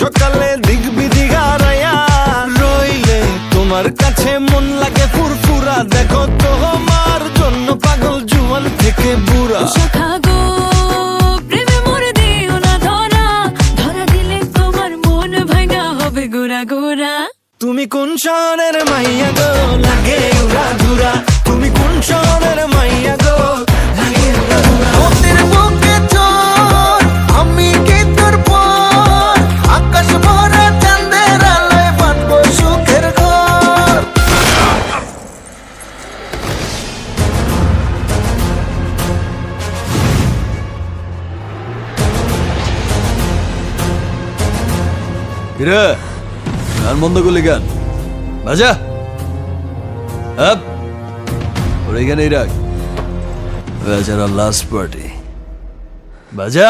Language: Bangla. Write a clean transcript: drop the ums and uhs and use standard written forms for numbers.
সকালে দিক বিধি হারায়া রইলে তোমার কাছে মন লাগে ফুরফুরা। দেখো তোমার জন্য পাগল জুয়ান থেকে বুড়া। শাখা গো প্রেমে মরে দিও না ধরা, ধরা দিলে তোমার মন ভাঙা হবে গোরা গোরা। তুমি কোন শহরের মাইয়া গো লাগে উড়া ধুরা, তুমি কোন শহরের মাইয়া গো লাগে উড়া ধুরা। ওদের বুকে চোর আমি কি তোর পর, আকাশ ভরা চাঁদের আলোয় বাঁধবো সুখের ঘর। কিরে গান বন্ধ করলি গান বাজা আপ ওর এখানেই রাখ বেচারা লাস্ট পার্টি বাজা।